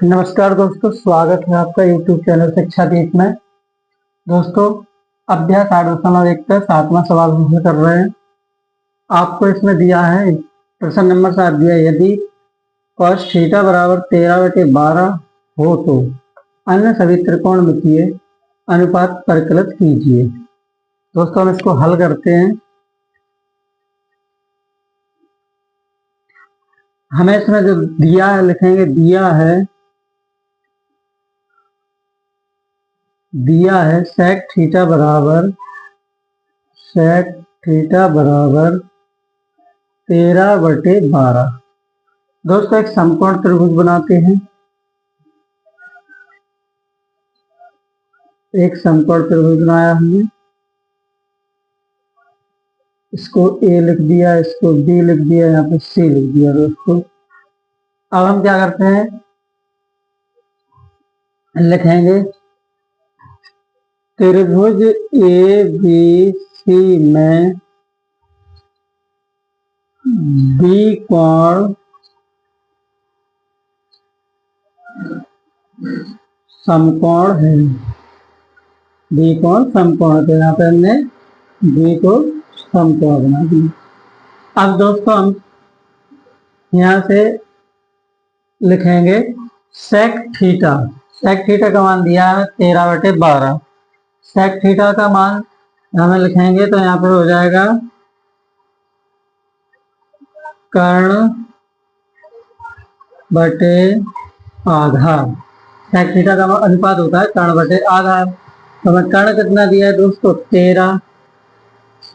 नमस्कार दोस्तों, स्वागत है आपका YouTube चैनल शिक्षा दीप में। दोस्तों, अभ्यास 8.1 का 7वां सवाल हल कर रहे हैं। आपको इसमें दिया है प्रश्न नंबर 7 दिया है, यदि cos थीटा बराबर 13/12 हो तो अन्य सभी त्रिकोणमितीय अनुपात परिकलित कीजिए। दोस्तों, हम इसको हल करते हैं। हमें इसमें जो दिया है लिखेंगे, दिया है sec थीटा बराबर 13/12। दोस्तों, एक समकोण त्रिभुज बनाते हैं। एक समकोण त्रिभुज बनाया हमने, इसको ए लिख दिया, इसको बी लिख दिया, यहाँ पे सी लिख दिया। दोस्तों, अब हम क्या करते हैं, लिखेंगे त्रिभुज ए बी सी में बी कोण समकोण है। बी कोण समकोण, तो यहाँ पे हमने बी को समकोण बना दिया। अब दोस्तों, हम यहाँ से लिखेंगे सेक थीटा। सेक थीटा का मान दिया है 13/12। सेक थीटा का मान हमें लिखेंगे तो यहाँ पर हो जाएगा कर्ण बटे आधार। सेक थीटा का अनुपात होता है कर्ण बटे आधार। तो हमें कर्ण कितना दिया है दोस्तों, 13।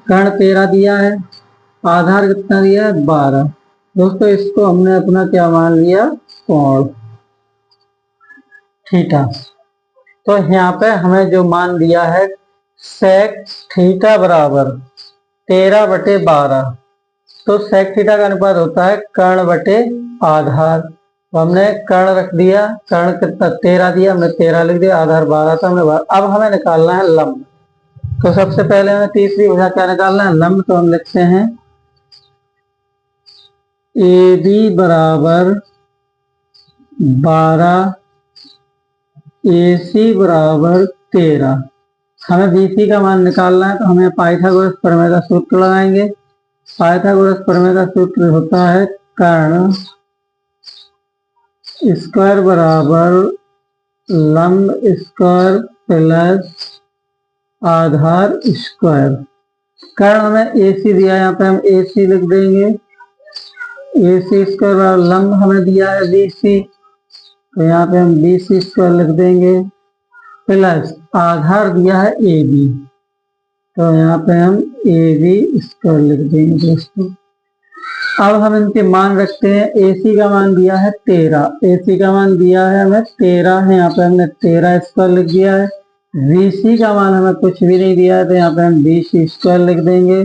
कर्ण 13 दिया है, आधार कितना दिया है, 12। दोस्तों, इसको हमने अपना क्या मान लिया, कोण थीटा। तो यहाँ पे हमें जो मान दिया है सेक थीटा बराबर 13/12, तो सेक थीटा का अनुपात होता है कर्ण बटे आधार। तो हमने कर्ण रख दिया, कर्ण कितना 13 दिया, हमने 13 लिख दिया, आधार 12 था, हमने 12। अब हमें निकालना है लंब। तो सबसे पहले हमें तीसरी भुजा क्या निकालना है, लंब। तो हम लिखते हैं ए बी बराबर 12, ए सी बराबर 13। हमें बीसी का मान निकालना है, तो हमें पाइथागोरस प्रमेय का सूत्र लगाएंगे। पाइथागोरस प्रमेय का सूत्र होता है कर्ण स्क्वायर बराबर लंब स्क्वायर प्लस आधार स्क्वायर। कर्ण हमें ए सी दिया है, यहाँ पे हम ए सी लिख देंगे। ए सी स्क्वायर बराबर लंब हमें दिया है बी सी, तो यहाँ पे हम बी सी स्क्वायर लिख देंगे, प्लस आधार दिया है ए बी, तो यहाँ पे हम ए बी स्क्वायर लिख देंगे। दोस्तों, अब हम इनके मान रखते हैं। ए सी का मान दिया है 13, ए सी का मान दिया है हमें 13 है, यहाँ पे हमने 13 स्क्वायर लिख दिया है। बी सी का मान हमें कुछ भी नहीं दिया है, तो यहाँ पे हम बी सी स्क्वायर लिख देंगे,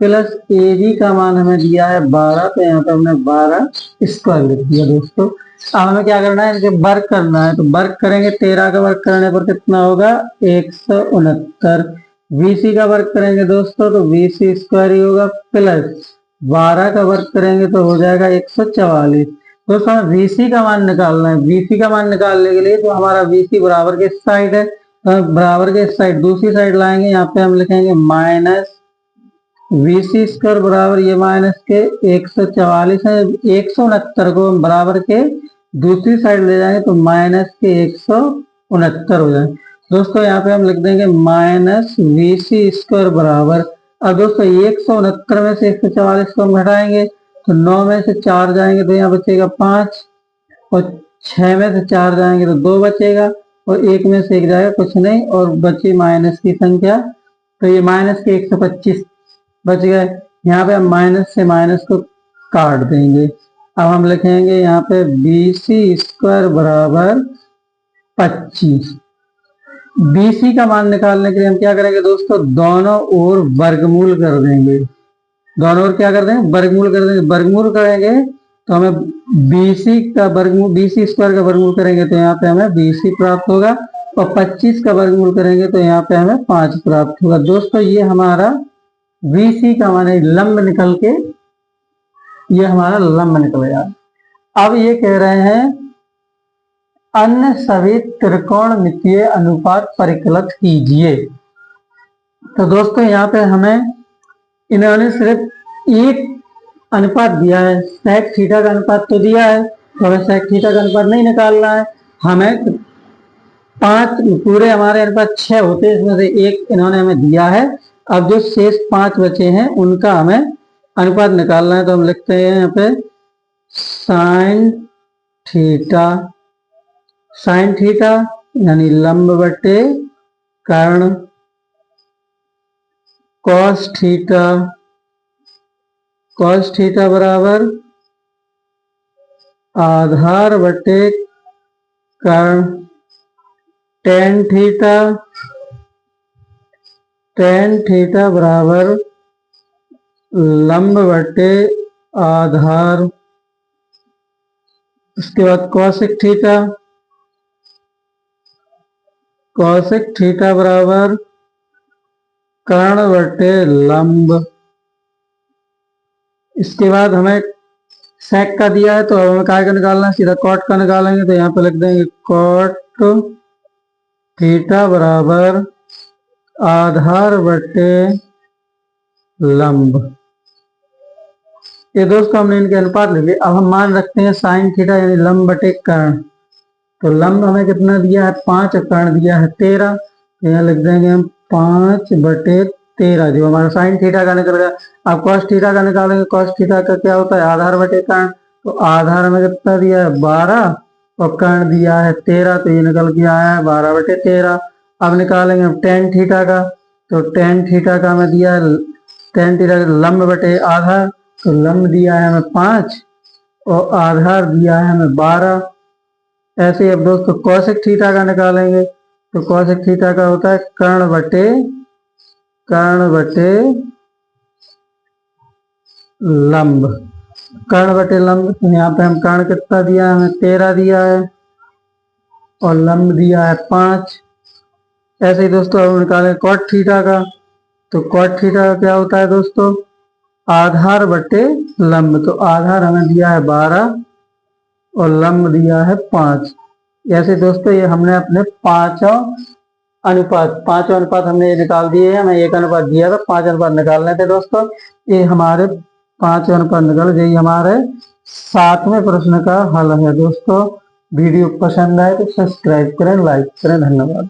प्लस ए बी का मान हमें दिया है 12, तो यहाँ पे हमने 12 स्क्वायर लिख दिया। दोस्तों, अब हमें क्या करना है, इनके वर्ग करना है। तो वर्ग करेंगे, 13 का वर्ग करने पर कितना होगा, 169। बीसी का वर्ग करेंगे दोस्तों, तो बीसी स्क्वायर ही होगा, प्लस 12 का वर्ग करेंगे तो हो जाएगा 144। दोस्तों, हमें बीसी का मान निकालना है। बीसी का मान निकालने के लिए तो हमारा बीसी बराबर के साइड है, तो बराबर के साइड दूसरी साइड लाएंगे। यहाँ पे हम लिखेंगे माइनस बीसी स्क्वायर बराबर ये माइनस के 144 है। 169 को हम बराबर के दूसरी साइड ले जाएंगे तो माइनस के 169 हो जाए। दोस्तों, यहाँ पे हम लिख देंगे माइनस बीसी स्क्वायर बराबर, अब दोस्तों 169 में से 144 को हम घटाएंगे तो 9 में से 4 जाएंगे तो यहाँ बचेगा 5, और 6 में से 4 जाएंगे तो 2 बचेगा, और 1 में से 1 जाएगा कुछ नहीं, और बची माइनस की संख्या, तो ये माइनस के 125 बच गए। यहाँ पे हम माइनस से माइनस को काट देंगे। अब हम लिखेंगे यहाँ पे बी सी स्क्वायर बराबर 25। बीसी का मान निकालने के लिए हम क्या करेंगे दोस्तों, दोनों ओर वर्गमूल कर देंगे। दोनों ओर क्या कर देंगे, वर्गमूल कर देंगे। वर्गमूल करेंगे तो हमें बीसी का वर्गमूल, बीसी स्क्वायर का वर्गमूल करेंगे तो यहाँ पे हमें बीसी प्राप्त होगा, और 25 का वर्गमूल करेंगे तो यहाँ पे हमें 5 प्राप्त होगा। दोस्तों, ये हमारा बीसी का मान लंब निकल के, ये हमारा लंब निकल गया। अब ये कह रहे हैं अन्य सभी त्रिकोणमितीय अनुपात परिकलित कीजिए। तो दोस्तों यहाँ पे हमें इन्होंने सिर्फ एक अनुपात दिया है, sec थीटा का अनुपात तो दिया है, तो हमें sec थीटा का अनुपात नहीं निकालना है, हमें 5 पूरे हमारे अनुपात 6 होते हैं, इसमें से एक इन्होंने हमें दिया है। अब जो शेष 5 बचे हैं उनका हमें अनुपात निकालना है। तो हम लिखते हैं यहाँ पे साइन थीटा यानी लंब बटे कर्ण, कॉस थीटा बराबर आधार बटे कर्ण, टेन थीटा बराबर लंब बटे आधार। उसके बाद कॉसेक थीटा बराबर कर्ण बटे लंब। इसके बाद हमें सेक का दिया है, तो अब हमें काय का निकालना है, सीधा कॉट का निकालेंगे। तो यहाँ पे लिख देंगे कॉट थीटा बराबर आधार बटे लंब। ये दोस्तों हमने इनके अनुपात ले लिए। अब हम मान रखते हैं साइन थीटा यानी लंब बटे कर्ण। तो लंब हमें कितना दिया है 5 और कर्ण दिया है 13। तो यहाँ लिख देंगे हम 5 बटे 13 जो हमारा साइन थीटा का निकल गया। अब कॉस थीटा का निकालेंगे। कॉस थीटा का क्या होता है आधार बटे कर्ण। तो आधार हमें कितना दिया है 12 और कर्ण दिया है 13, तो ये निकल के आया है 12 बटे 13। अब निकालेंगे हम टेन थीटा का। तो टेन थीटा का हमें दिया है टेन थीटा लंब बटे आधार। तो लंब दिया है हमें 5 और आधार दिया है हमें 12। ऐसे ही अब दोस्तों कॉसेक थीटा का निकालेंगे। तो कॉसेक थीटा का होता है कर्ण बटे लंब। कर्ण बटे लंब, तो यहाँ पे हम कर्ण कितना दिया है हमें 13 दिया है और लंब दिया है 5। ऐसे ही दोस्तों अब निकालें कॉट थीटा का। तो कॉट थीटा का क्या होता है दोस्तों आधार बटे लंब। तो आधार हमें दिया है 12 और लंब दिया है 5। ऐसे दोस्तों ये हमने अपने पांचों अनुपात हमने ये निकाल दिए हैं। हमें एक अनुपात दिया था, 5 अनुपात निकालने थे दोस्तों। ये हमारे 5 अनुपात निकल, यही हमारे 7वें प्रश्न का हल है दोस्तों। वीडियो पसंद आए तो सब्सक्राइब करें, लाइक करें। धन्यवाद।